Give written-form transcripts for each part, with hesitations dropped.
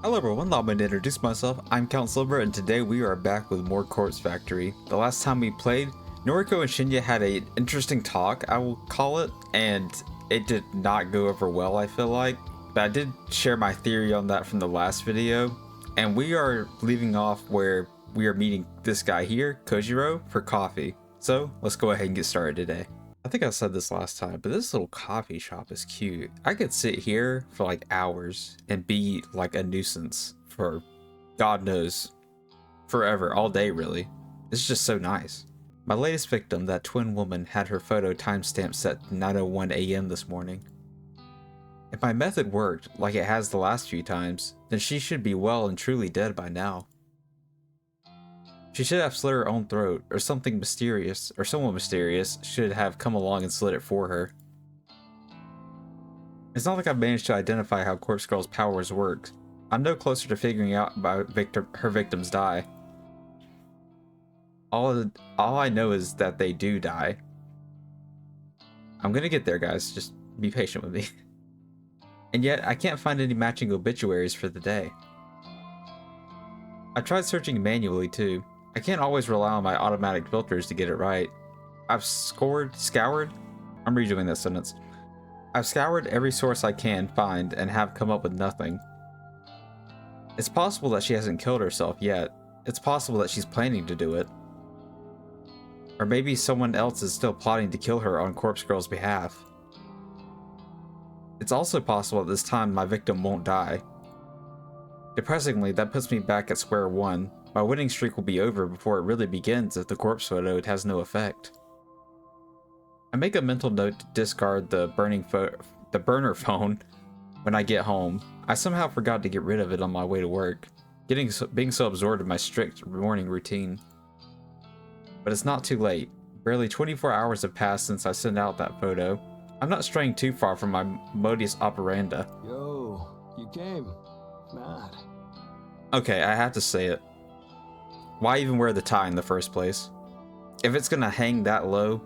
Hello everyone, allow me to introduce myself. I'm Count Silver, and today we are back with more Corpse Factory. The last time we played, Noriko and Shinya had an interesting talk, I will call it, and it did not go over well, I feel like. But I did share my theory on that from the last video, and we are leaving off where we are meeting this guy here, Kojiro, for coffee. So let's go ahead and get started today. I think I said this last time, but this little coffee shop is cute. I could sit here for like hours and be like a nuisance for God knows forever, all day really. It's just so nice. My latest victim, that twin woman, had her photo timestamp set to 9:01 a.m. this morning. If my method worked like it has the last few times, then she should be well and truly dead by now. She should have slit her own throat, or something mysterious, or someone mysterious should have come along and slit it for her. It's not like I've managed to identify how Corpse Girl's powers work. I'm no closer to figuring out how her victims die. All I know is that they do die. I'm gonna get there, guys. Just be patient with me. And yet, I can't find any matching obituaries for the day. I tried searching manually too. I can't always rely on my automatic filters to get it right. I've scoured? I'm redoing this sentence. I've scoured every source I can find and have come up with nothing. It's possible that she hasn't killed herself yet. It's possible that she's planning to do it. Or maybe someone else is still plotting to kill her on Corpse Girl's behalf. It's also possible at this time my victim won't die. Depressingly, that puts me back at square one. My winning streak will be over before it really begins if the corpse photo has no effect. I make a mental note to discard the burner phone when I get home. I somehow forgot to get rid of it on my way to work, being so absorbed in my strict morning routine. But it's not too late. Barely 24 hours have passed since I sent out that photo. I'm not straying too far from my modus operandi. Yo, you came. Mad. Okay, I have to say it. Why even wear the tie in the first place? If it's gonna hang that low,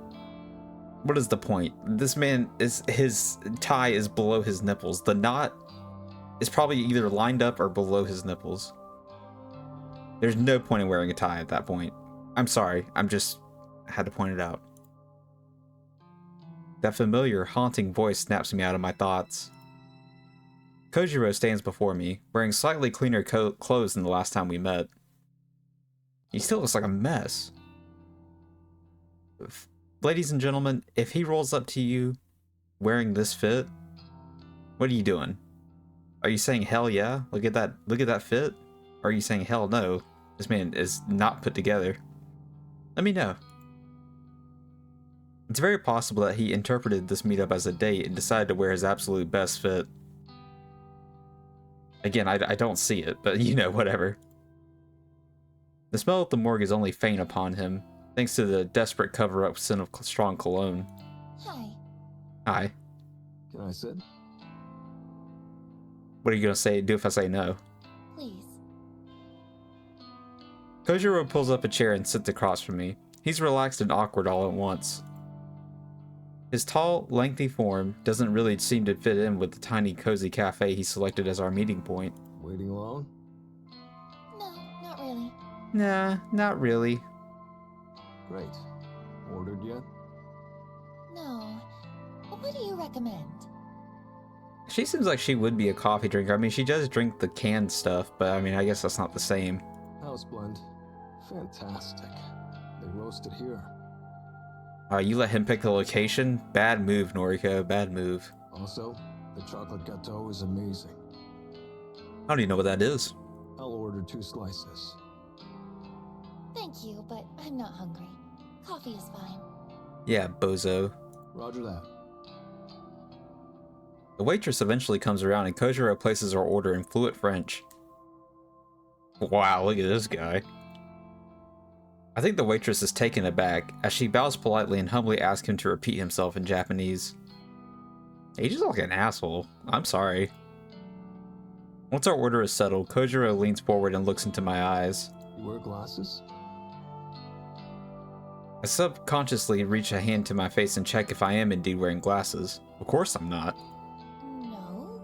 what is the point? This man his tie is below his nipples. The knot is probably either lined up or below his nipples. There's no point in wearing a tie at that point. I'm sorry, I had to point it out. That familiar, haunting voice snaps me out of my thoughts. Kojiro stands before me, wearing slightly cleaner clothes than the last time we met. He still looks like a mess. Ladies and gentlemen, if he rolls up to you wearing this fit, what are you doing? Are you saying hell yeah? Look at that fit? Or are you saying hell no? This man is not put together. Let me know. It's very possible that he interpreted this meetup as a date and decided to wear his absolute best fit. Again, I don't see it, but you know, whatever. The smell of the morgue is only faint upon him, thanks to the desperate cover-up scent of strong cologne. Hi. Hi. Can I sit? What are you gonna do if I say no? Please. Kojiro pulls up a chair and sits across from me. He's relaxed and awkward all at once. His tall, lengthy form doesn't really seem to fit in with the tiny, cozy cafe he selected as our meeting point. Waiting alone? No, not really. Nah, not really. Great. Ordered yet? No. But what do you recommend? She seems like she would be a coffee drinker. I mean, she does drink the canned stuff, but I mean, I guess that's not the same. House blend. Fantastic. They roasted here. You let him pick the location? Bad move, Noriko. Bad move. Also, the chocolate gâteau is amazing. I don't even know what that is. I'll order 2 slices. Thank you, but I'm not hungry. Coffee is fine. Yeah, bozo. Roger that. The waitress eventually comes around and Kojiro places our order in fluent French. Wow, look at this guy. I think the waitress is taken aback as she bows politely and humbly asks him to repeat himself in Japanese. He's just like an asshole. I'm sorry. Once our order is settled, Kojiro leans forward and looks into my eyes. You wear glasses? I subconsciously reach a hand to my face and check if I am indeed wearing glasses. Of course I'm not. No?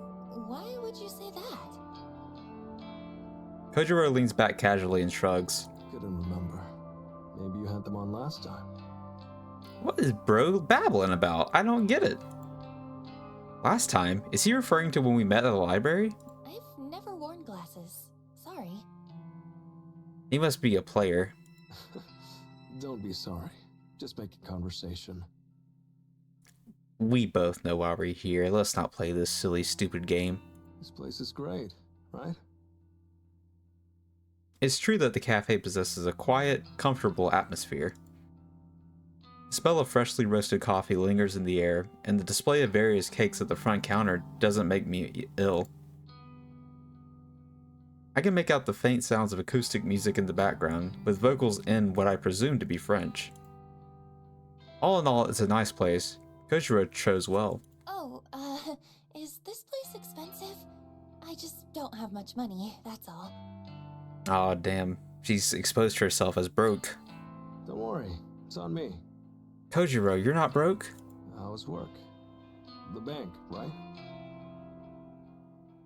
Why would you say that? Kojiro leans back casually and shrugs. Couldn't remember. Maybe you had them on last time. What is bro babbling about? I don't get it. Last time? Is he referring to when we met at the library? I've never worn glasses. Sorry. He must be a player. Don't be sorry. Just making conversation. We both know why we're here. Let's not play this silly, stupid game. This place is great, right? It's true that the cafe possesses a quiet, comfortable atmosphere. The smell of freshly roasted coffee lingers in the air, and the display of various cakes at the front counter doesn't make me ill. I can make out the faint sounds of acoustic music in the background, with vocals in what I presume to be French. All in all, it's a nice place. Kojiro chose well. Oh, is this place expensive? I just don't have much money, that's all. Aw, damn. She's exposed herself as broke. Don't worry, it's on me. Kojiro, you're not broke? How's work? The bank, right?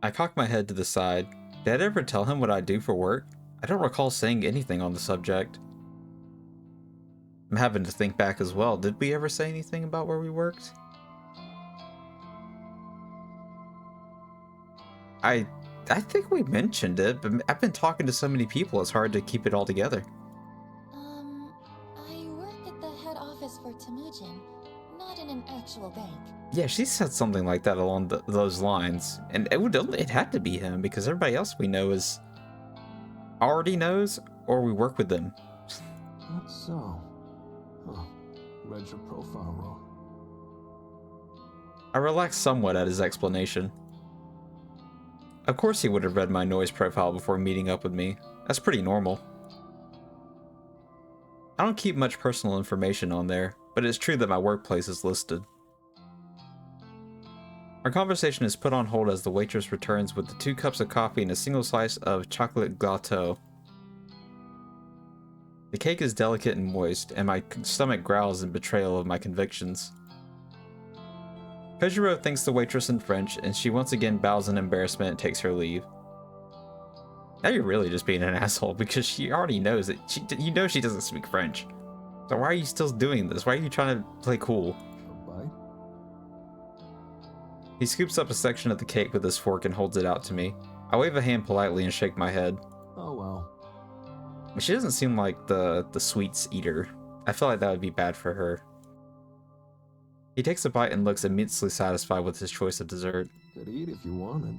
I cock my head to the side. Did I ever tell him what I do for work? I don't recall saying anything on the subject. I'm having to think back as well. Did we ever say anything about where we worked? I think we mentioned it, but I've been talking to so many people, it's hard to keep it all together. I work at the head office for Temujin, not in an actual bank. Yeah, she said something like that along those lines, and it had to be him because everybody else we know is already knows, or we work with them. That's so. Huh. Read your profile wrong. I relaxed somewhat at his explanation. Of course he would have read my noise profile before meeting up with me. That's pretty normal. I don't keep much personal information on there, but it's true that my workplace is listed. Our conversation is put on hold as the waitress returns with the 2 cups of coffee and a single slice of chocolate gâteau. The cake is delicate and moist, and my stomach growls in betrayal of my convictions. Kojiro thanks the waitress in French, and she once again bows in embarrassment and takes her leave. Now you're really just being an asshole, because she already knows that you know she doesn't speak French. So why are you still doing this? Why are you trying to play cool? A bite? He scoops up a section of the cake with his fork and holds it out to me. I wave a hand politely and shake my head. Oh well. But she doesn't seem like the sweets eater. I feel like that would be bad for her. He takes a bite and looks immensely satisfied with his choice of dessert. Could eat if you wanted.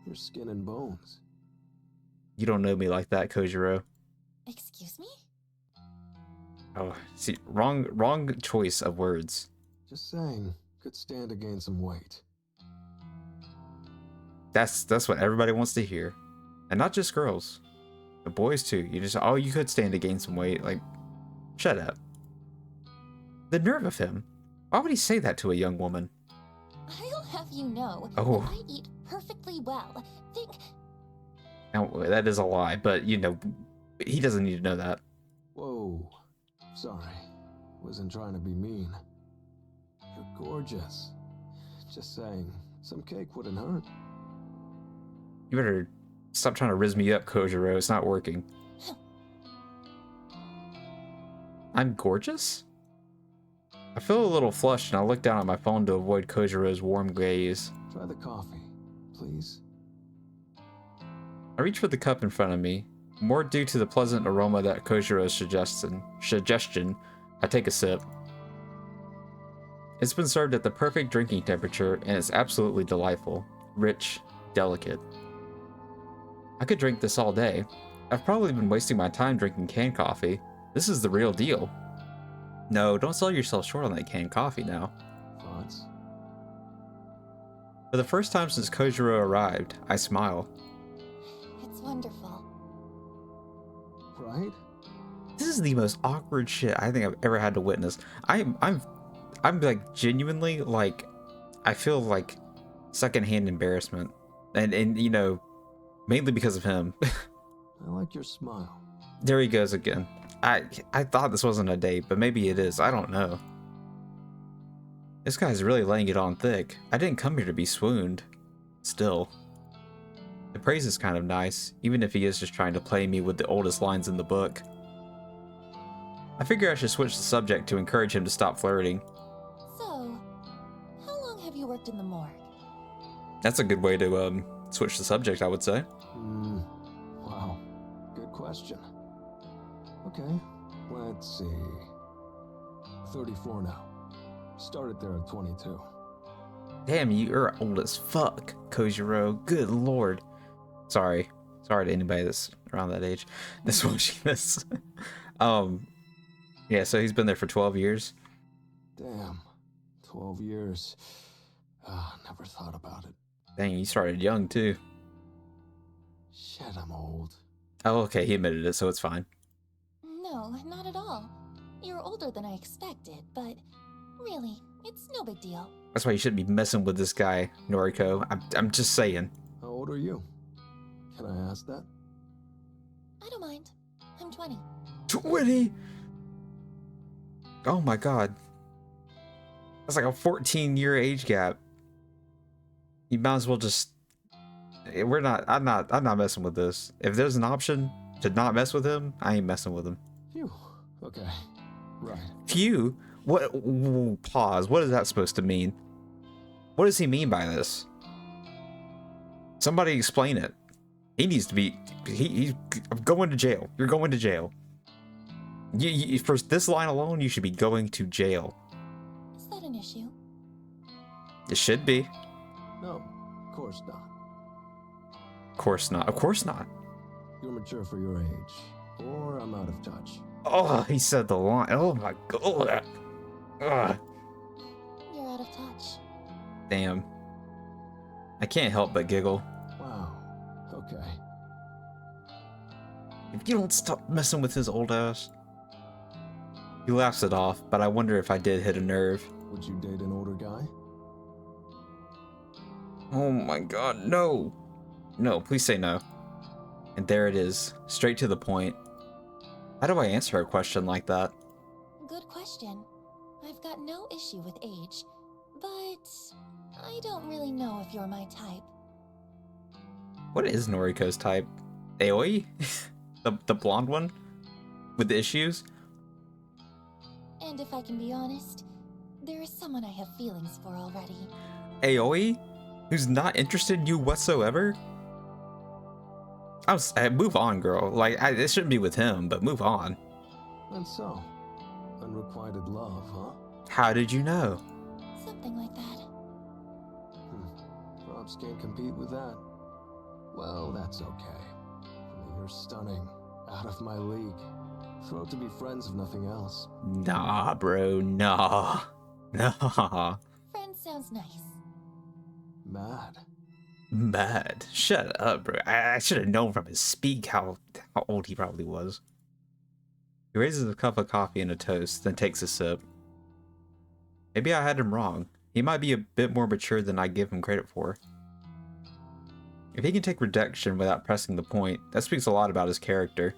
You're skin and bones. You don't know me like that, Kojiro. Excuse me? Oh, see, wrong choice of words. Just saying, could stand to gain some weight. That's what everybody wants to hear. And not just girls. The boys too. You could stand to gain some weight. Like, shut up. The nerve of him. Why would he say that to a young woman? I'll have you know Oh. that I eat perfectly well. Think... Now, that is a lie, but, you know, he doesn't need to know that. Whoa. Sorry. Wasn't trying to be mean. You're gorgeous. Just saying, some cake wouldn't hurt. You better stop trying to rizz me up, Kojiro. It's not working. I'm gorgeous? I feel a little flushed and I look down at my phone to avoid Kojiro's warm gaze. Try the coffee, please. I reach for the cup in front of me. More due to the pleasant aroma that Kojiro's suggestion, I take a sip. It's been served at the perfect drinking temperature and it's absolutely delightful. Rich, delicate. I could drink this all day. I've probably been wasting my time drinking canned coffee. This is the real deal. No, don't sell yourself short on that canned coffee now. Thoughts? For the first time since Kojiro arrived, I smile. It's wonderful. Right? This is the most awkward shit I think I've ever had to witness. I'm like genuinely like, I feel like secondhand embarrassment, and you know, mainly because of him. I like your smile. There he goes again. I thought this wasn't a date, but maybe it is. I don't know. This guy's really laying it on thick. I didn't come here to be swooned. Still. The praise is kind of nice, even if he is just trying to play me with the oldest lines in the book. I figure I should switch the subject to encourage him to stop flirting. So, how long have you worked in the morgue? That's a good way to switch the subject, I would say. Wow, good question. Okay, let's see. 34 now. Started there at 22. Damn, you're old as fuck, Kojiro. Good lord. Sorry to anybody that's around that age that's watching this. Yeah, so he's been there for 12 years. Damn, 12 years. Never thought about it. Dang, you started young too. Shit, I'm old. Oh, okay, he admitted it, so it's fine. No, not at all. You're older than I expected, but really, it's no big deal. That's why you shouldn't be messing with this guy, Noriko. I'm just saying. How old are you? Can I ask that? I don't mind. I'm 20. 20? Oh my god. That's like a 14-year age gap. You might as well just... I'm not messing with this. If there's an option to not mess with him, I ain't messing with him. Phew. Okay. Right. Phew? What? Pause. What is that supposed to mean? What does he mean by this? Somebody explain it. He needs to be... He's going to jail. You're going to jail. You, for this line alone, you should be going to jail. Is that an issue? It should be. No, of course not. Of course not. Of course not. You're mature for your age, or I'm out of touch. Oh, he said the line. Oh my god. Ugh. You're out of touch. Damn. I can't help but giggle. Wow. Okay. If you don't stop messing with his old ass. He laughs it off, but I wonder if I did hit a nerve. Would you date an older guy? Oh my god, no. No, please say no. And there it is, straight to the point. How do I answer a question like that? Good question. I've got no issue with age, but I don't really know if you're my type. What is Noriko's type? Aoi? the blonde one? With the issues? And if I can be honest, there is someone I have feelings for already. Aoi? Who's not interested in you whatsoever? Move on, girl. Like, it shouldn't be with him, but move on. And so, unrequited love, huh? How did you know? Something like that. Props can't compete with that. Well, that's okay. You're stunning. Out of my league. Thrilled to be friends if nothing else. Nah, bro. Nah. Nah. Friend sounds nice. Mad. Mad. Shut up, bro. I should have known from his speak how old he probably was. He raises a cup of coffee and a toast, then takes a sip. Maybe I had him wrong. He might be a bit more mature than I give him credit for. If he can take rejection without pressing the point, that speaks a lot about his character.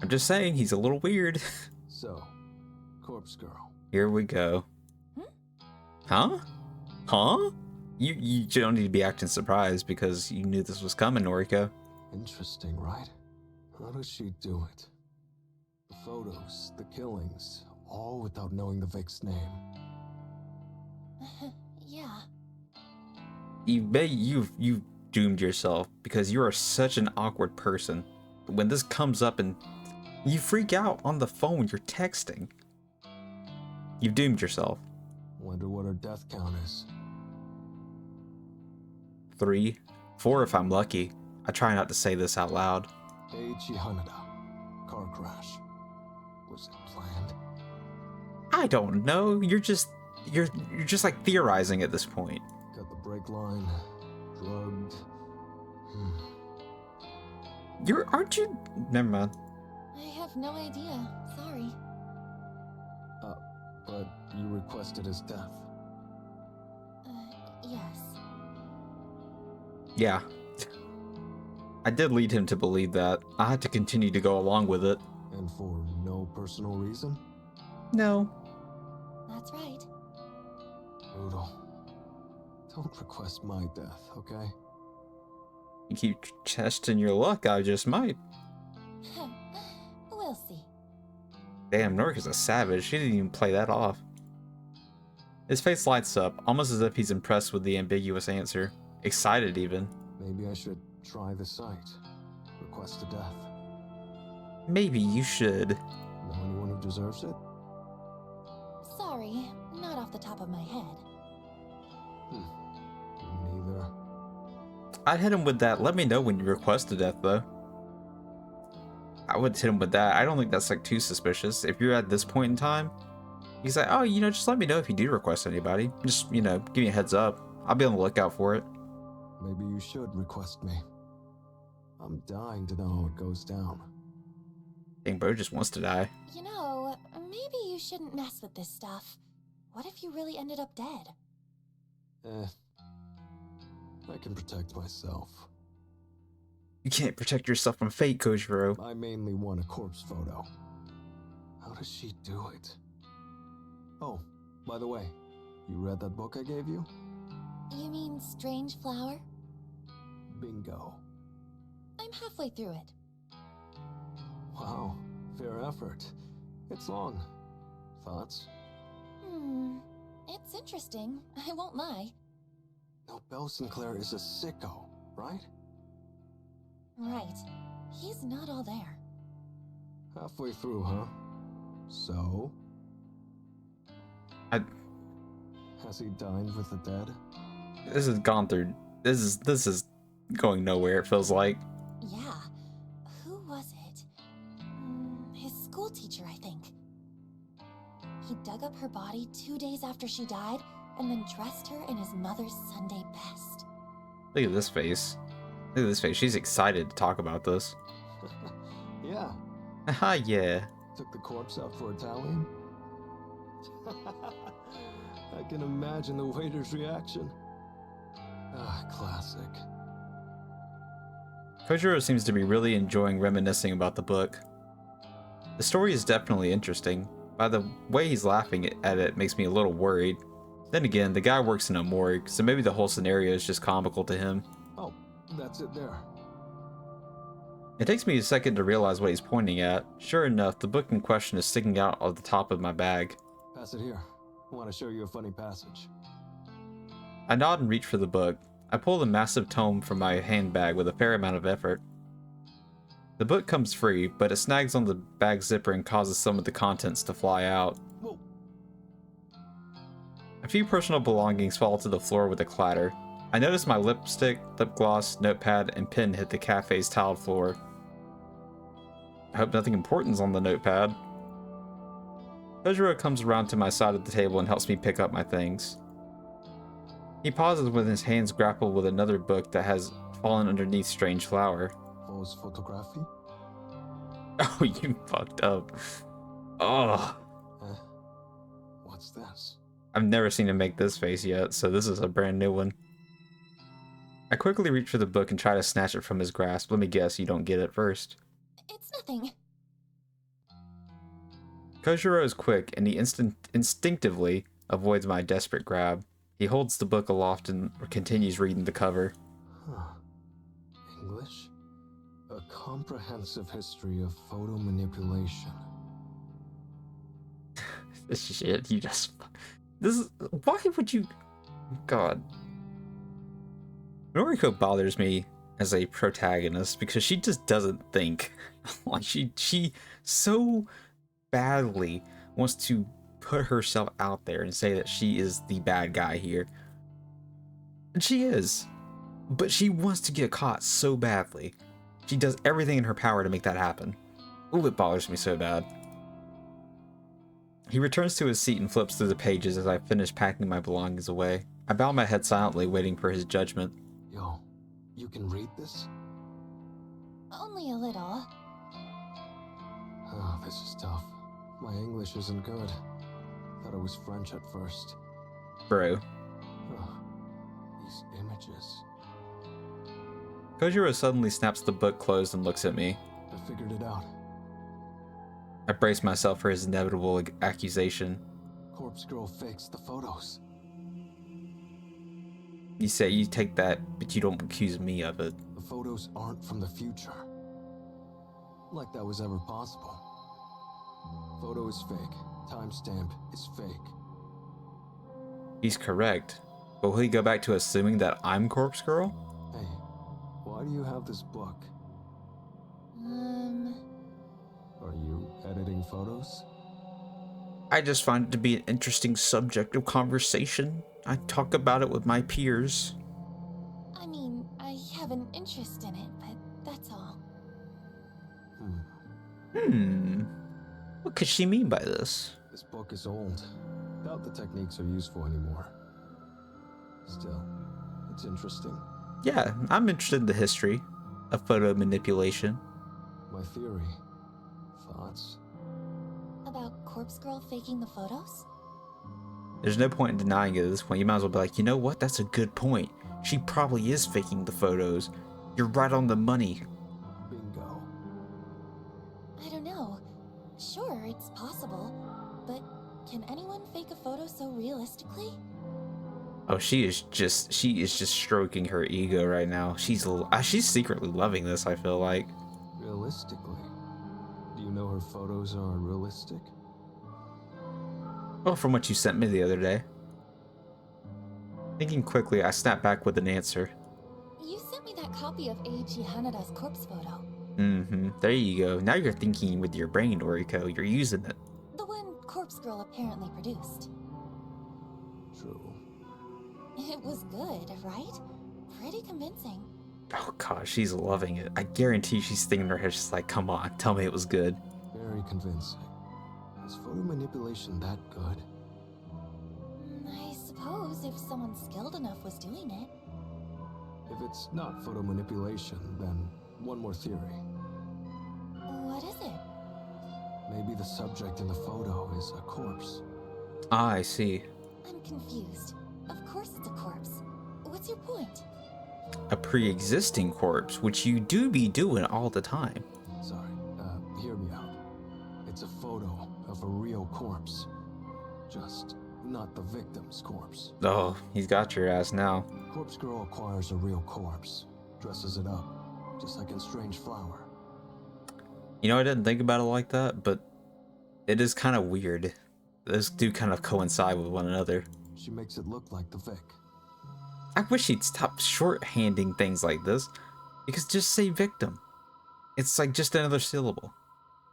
I'm just saying, he's a little weird. So, corpse girl. Here we go. Huh? Huh? You don't need to be acting surprised because you knew this was coming, Noriko. Interesting, right? How does she do it? The photos, the killings, all without knowing the Vic's name. Yeah. You've doomed yourself because you are such an awkward person. When this comes up and you freak out on the phone, you're texting. You've doomed yourself. Wonder what her death count is. 3, 4 if I'm lucky. I try not to say this out loud. Eiichi Hanada. Car crash. Was it planned? I don't know. You're just like theorizing at this point. Cut the brake line. Drugged. Aren't you? Never mind. I have no idea. Sorry. But you requested his death. Yes. Yeah. I did lead him to believe that. I had to continue to go along with it. And for no personal reason? No. That's right. Brutal. Don't request my death, okay? You keep testing your luck, I just might. We'll see. Damn, Noriko's a savage. She didn't even play that off. His face lights up, almost as if he's impressed with the ambiguous answer. Excited, even. Maybe I should try the site. Request a death. Maybe you should. Know anyone who deserves it? Sorry, not off the top of my head. Neither. I'd hit him with that. Let me know when you request a death, though. I would hit him with that. I don't think that's like too suspicious. If you're at this point in time, you say, oh, just let me know if you do request anybody. Just, give me a heads up. I'll be on the lookout for it. Maybe you should request me. I'm dying to know how it goes down. Dang, bro just wants to die. Maybe you shouldn't mess with this stuff. What if you really ended up dead? I can protect myself. You can't protect yourself from fate, Kojiro. I mainly want a corpse photo. How does she do it? Oh, by the way, you read that book I gave you? You mean Strange Flower? Bingo. I'm halfway through it. Wow, fair effort. It's long. Thoughts? It's interesting, I won't lie. No, Belle Sinclair is a sicko, right? Right. He's not all there. Halfway through, huh? So? Has he dined with the dead? This has gone through. This is going nowhere, it feels like. Yeah. Who was it? His school teacher, I think. He dug up her body 2 days after she died, and then dressed her in his mother's Sunday best. Look at this face. Look at this face. She's excited to talk about this. Yeah. Haha, yeah. Took the corpse out for Italian? I can imagine the waiter's reaction. Ah, classic. Kojiro seems to be really enjoying reminiscing about the book. The story is definitely interesting. By the way he's laughing at it makes me a little worried. Then again, the guy works in a morgue, so maybe the whole scenario is just comical to him. Oh, that's it there. It takes me a second to realize what he's pointing at. Sure enough, the book in question is sticking out of the top of my bag. Pass it here. I want to show you a funny passage. I nod and reach for the book. I pull the massive tome from my handbag with a fair amount of effort. The book comes free, but it snags on the bag zipper and causes some of the contents to fly out. Whoa. A few personal belongings fall to the floor with a clatter. I notice my lipstick, lip gloss, notepad, and pen hit the cafe's tiled floor. I hope nothing important's on the notepad. Kojiro comes around to my side of the table and helps me pick up my things. He pauses when his hands grapple with another book that has fallen underneath Strange Flower. Fausse photographie? Oh, you fucked up. Oh. What's this? I've never seen him make this face yet, so this is a brand new one. I quickly reach for the book and try to snatch it from his grasp. Let me guess you don't get it first. It's nothing. Kojiro is quick, and he instinctively avoids my desperate grab. He holds the book aloft and continues reading the cover. Huh. English? A comprehensive history of photo manipulation. This shit, you just... This is... Why would you... God. Noriko bothers me as a protagonist because she just doesn't think. Like, she so badly wants to put herself out there and say that she is the bad guy here. And she is. But she wants to get caught so badly. She does everything in her power to make that happen. Ooh, it bothers me so bad. He returns to his seat and flips through the pages as I finish packing my belongings away. I bow my head silently, waiting for his judgment. Yo, you can read this? Only a little. Oh, this is tough. My English isn't good. Thought it was French at first. Bro. Oh, these images. Kojiro suddenly snaps the book closed and looks at me. I figured it out. I brace myself for his inevitable accusation. Corpse Girl fakes the photos. You say you take that, but you don't accuse me of it. The photos aren't from the future. Like that was ever possible. Photo is fake. Timestamp is fake. He's correct. But will he go back to assuming that I'm Corpse Girl? Hey, why do you have this book? Are you editing photos? I just find it to be an interesting subject of conversation. I talk about it with my peers. I mean, I have an interest in it, but that's all. What could she mean by this? This book is old. Doubt the techniques are useful anymore. Still, it's interesting. Yeah, I'm interested in the history of photo manipulation. My theory. Thoughts? About Corpse Girl faking the photos? There's no point in denying it at this point. You might as well be like, you know what? That's a good point. She probably is faking the photos. You're right on the money. Bingo. I don't know. Sure, it's possible. But can anyone fake a photo so realistically? Oh, she is just stroking her ego right now. She's secretly loving this, I feel like. Realistically? Do you know her photos are realistic? Oh, from what you sent me the other day. Thinking quickly, I snapped back with an answer. You sent me that copy of Eiichi Hanada's corpse photo. There you go. Now you're thinking with your brain, Oriko. You're using it. The one Corpse Girl apparently produced. True. It was good, right? Pretty convincing. Oh god, she's loving it. I guarantee she's thinking in her head, she's like, come on, tell me it was good. Very convincing. Is photo manipulation that good? I suppose if someone skilled enough was doing it. If it's not photo manipulation, then one more theory. What is it? Maybe the subject in the photo is a corpse. Ah, I see. I'm confused. Of course it's a corpse. What's your point? A pre-existing corpse, which you do be doing all the time. Sorry, hear me out. It's a photo of a real corpse. Just not the victim's corpse. Oh, he's got your ass now. Corpse Girl acquires a real corpse, dresses it up, just like in Strange Flower. You know, I didn't think about it like that, but it is kind of weird. Those do kind of coincide with one another. She makes it look like the Vic. I wish he'd stop shorthanding things like this, because just say victim. It's like just another syllable.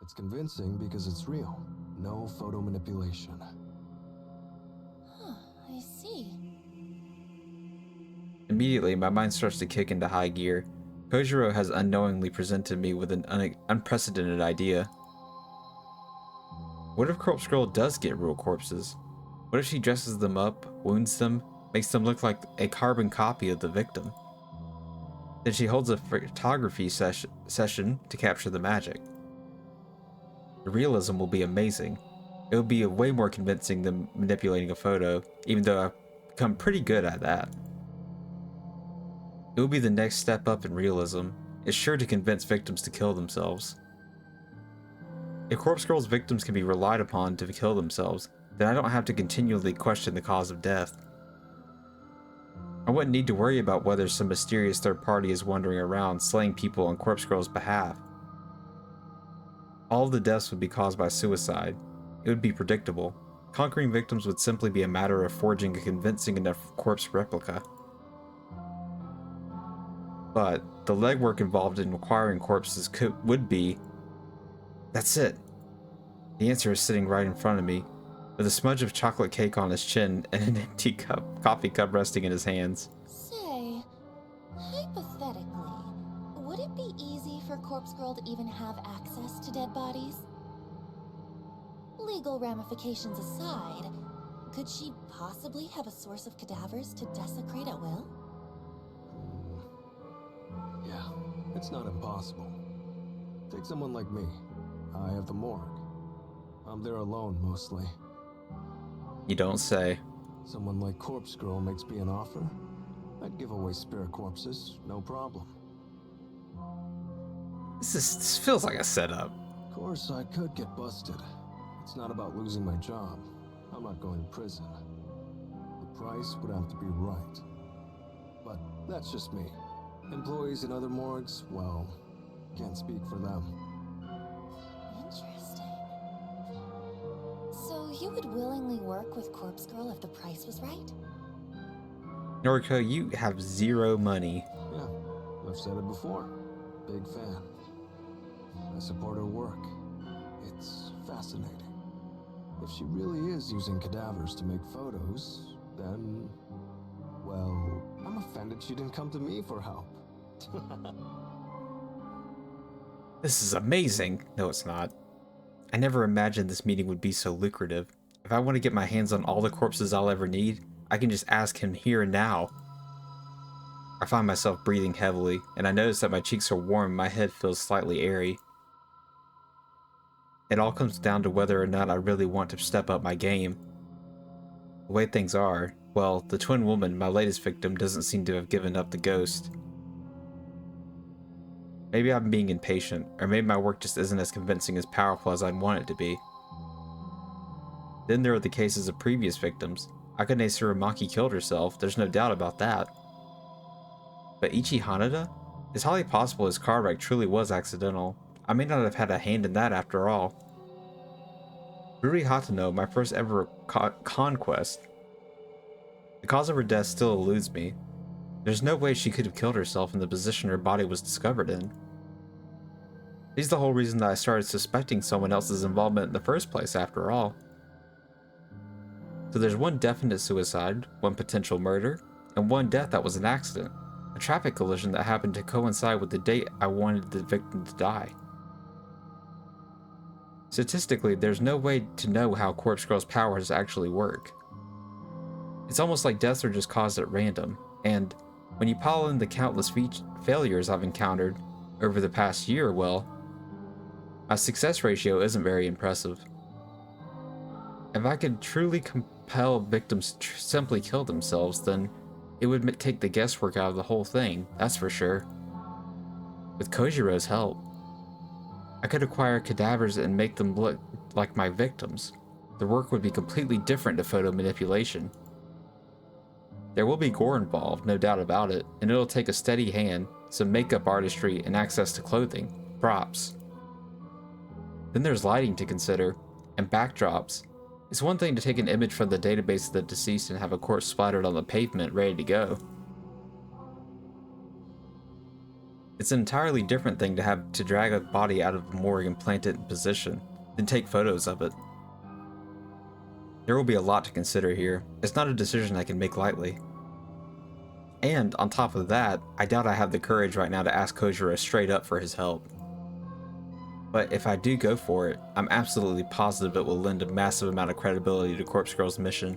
It's convincing because it's real. No photo manipulation. Huh, I see. Immediately, my mind starts to kick into high gear. Kojiro has unknowingly presented me with an unprecedented idea. What if Corpse Girl does get real corpses? What if she dresses them up, wounds them, makes them look like a carbon copy of the victim? Then she holds a photography session to capture the magic. The realism will be amazing. It will be way more convincing than manipulating a photo, even though I've become pretty good at that. It will be the next step up in realism. It's sure to convince victims to kill themselves. If Corpse Girl's victims can be relied upon to kill themselves, then I don't have to continually question the cause of death. I wouldn't need to worry about whether some mysterious third party is wandering around slaying people on Corpse Girl's behalf. All of the deaths would be caused by suicide. It would be predictable. Conquering victims would simply be a matter of forging a convincing enough corpse replica. But the legwork involved in acquiring corpses would be... That's it. The answer is sitting right in front of me, with a smudge of chocolate cake on his chin and an empty coffee cup resting in his hands. Say, hypothetically, would it be easy for Corpse Girl to even have access to dead bodies? Legal ramifications aside, could she possibly have a source of cadavers to desecrate at will? Yeah, it's not impossible. Take someone like me. I have the morgue. I'm there alone, mostly. You don't say. Someone like Corpse Girl makes me an offer, I'd give away spare corpses, no problem. This feels like a setup. Of course, I could get busted. It's not about losing my job. I'm not going to prison. The price would have to be right. But that's just me. Employees in other morgues, well, can't speak for them. Interesting. So you would willingly work with Corpse Girl if the price was right? Noriko, you have zero money. Yeah, I've said it before. Big fan. I support her work. It's fascinating. If she really is using cadavers to make photos, then... well, I'm offended she didn't come to me for help. This is amazing. No, it's not. I never imagined this meeting would be so lucrative. If I want to get my hands on all the corpses I'll ever need, I can just ask him here and now. I find myself breathing heavily, and I notice that my cheeks are warm and my head feels slightly airy. It all comes down to whether or not I really want to step up my game. The way things are, well, the twin woman, my latest victim, doesn't seem to have given up the ghost. Maybe I'm being impatient, or maybe my work just isn't as convincing as powerful as I'd want it to be. Then there are the cases of previous victims. Akane Tsurumaki killed herself, there's no doubt about that. But Ichi Hanada? It's highly possible his car wreck truly was accidental. I may not have had a hand in that after all. Ruri Hatano, my first ever conquest. The cause of her death still eludes me. There's no way she could have killed herself in the position her body was discovered in. She's the whole reason that I started suspecting someone else's involvement in the first place, after all. So there's one definite suicide, one potential murder, and one death that was an accident. A traffic collision that happened to coincide with the date I wanted the victim to die. Statistically, there's no way to know how Corpse Girl's powers actually work. It's almost like deaths are just caused at random, and when you pile in the countless failures I've encountered over the past year, well, my success ratio isn't very impressive. If I could truly compel victims to simply kill themselves, then it would take the guesswork out of the whole thing, that's for sure. With Kojiro's help, I could acquire cadavers and make them look like my victims. The work would be completely different to photo manipulation. There will be gore involved, no doubt about it, and it'll take a steady hand, some makeup artistry, and access to clothing, props. Then there's lighting to consider, and backdrops. It's one thing to take an image from the database of the deceased and have a corpse splattered on the pavement ready to go. It's an entirely different thing to have to drag a body out of the morgue and plant it in position, then take photos of it. There will be a lot to consider here. It's not a decision I can make lightly. And on top of that, I doubt I have the courage right now to ask Kojiro straight up for his help. But if I do go for it, I'm absolutely positive it will lend a massive amount of credibility to Corpse Girl's mission.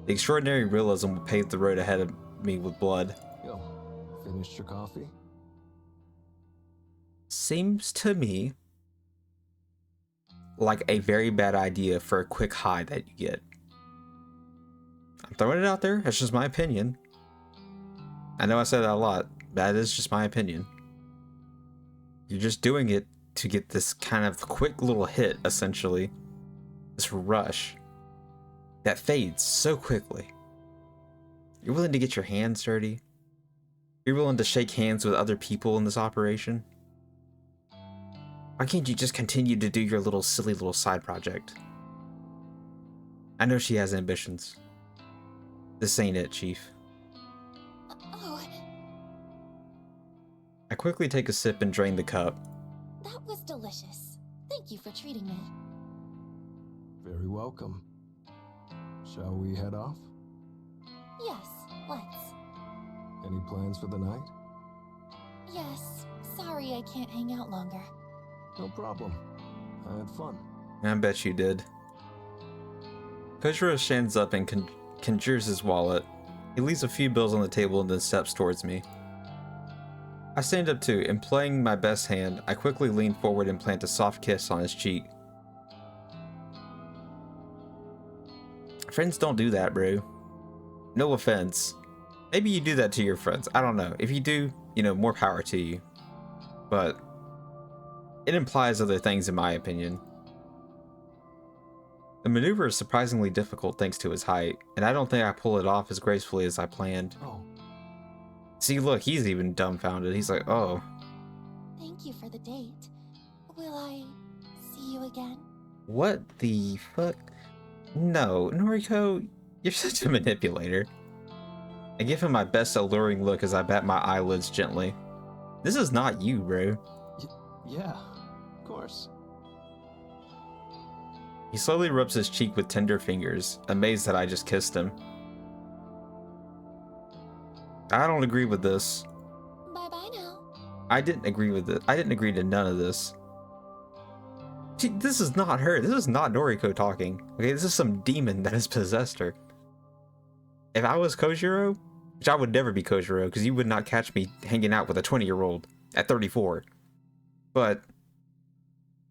The extraordinary realism will pave the road ahead of me with blood. Yo, finished your coffee? Seems to me like a very bad idea for a quick high that you get. I'm throwing it out there, that's just my opinion. I know I said that a lot, but that is just my opinion. You're just doing it to get this kind of quick little hit, essentially. This rush that fades so quickly. You're willing to get your hands dirty? You're willing to shake hands with other people in this operation? Why can't you just continue to do your silly little side project? I know she has ambitions. This ain't it, Chief. Oh, I quickly take a sip and drain the cup. that was delicious. Thank you for treating me. Very welcome. Shall we head off? Yes, let's. Any plans for the night? Yes, sorry I can't hang out longer. No problem. I had fun. I bet you did. Kojiro stands up and conjures his wallet. He leaves a few bills on the table and then steps towards me. I stand up too, and playing my best hand, I quickly lean forward and plant a soft kiss on his cheek. Friends don't do that, bro. No offense. Maybe you do that to your friends. I don't know. If you do, more power to you. But it implies other things in my opinion. The maneuver is surprisingly difficult thanks to his height, and I don't think I pull it off as gracefully as I planned. Oh, See, look, he's even dumbfounded. He's like, oh. Thank you for the date. Will I see you again? What the fuck? No, Noriko, you're such a manipulator. I give him my best alluring look as I bat my eyelids gently. This is not you, bro. yeah, of course. He slowly rubs his cheek with tender fingers, amazed that I just kissed him. I don't agree with this. Bye-bye now. I didn't agree with it. I didn't agree to none of this. This is not her. This is not Noriko talking. Okay, this is some demon that has possessed her. If I was Kojiro, which I would never be Kojiro, because you would not catch me hanging out with a 20-year-old at 34. But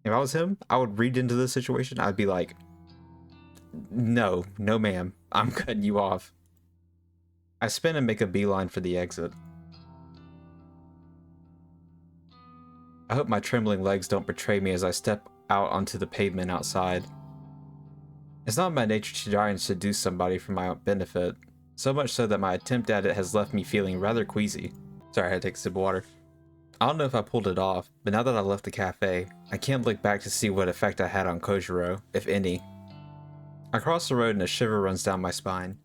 if I was him, I would read into this situation. I'd be like, no ma'am, I'm cutting you off. I spin and make a beeline for the exit. I hope my trembling legs don't betray me as I step out onto the pavement outside. It's not my nature to try and seduce somebody for my own benefit, so much so that my attempt at it has left me feeling rather queasy. Sorry, I had to take a sip of water. I don't know if I pulled it off, but now that I left the cafe, I can't look back to see what effect I had on Kojiro, if any. I cross the road and a shiver runs down my spine.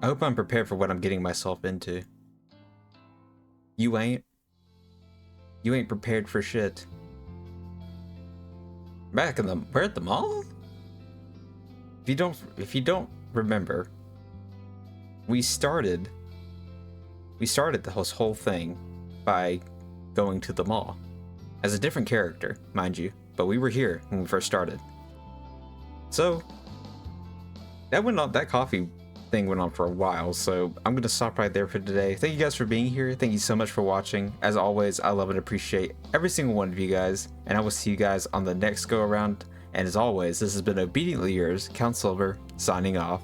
I hope I'm prepared for what I'm getting myself into. You ain't? You ain't prepared for shit. We're at the mall? If you don't remember, we started this whole thing by going to the mall. As a different character, mind you, but we were here when we first started. So that coffee thing went on for a while, so I'm gonna stop right there for today. Thank you guys for being here. Thank you so much for watching. As always, I love and appreciate every single one of you guys, and I will see you guys on the next go around. And as always, this has been Obediently Yours, Count Silver, signing off.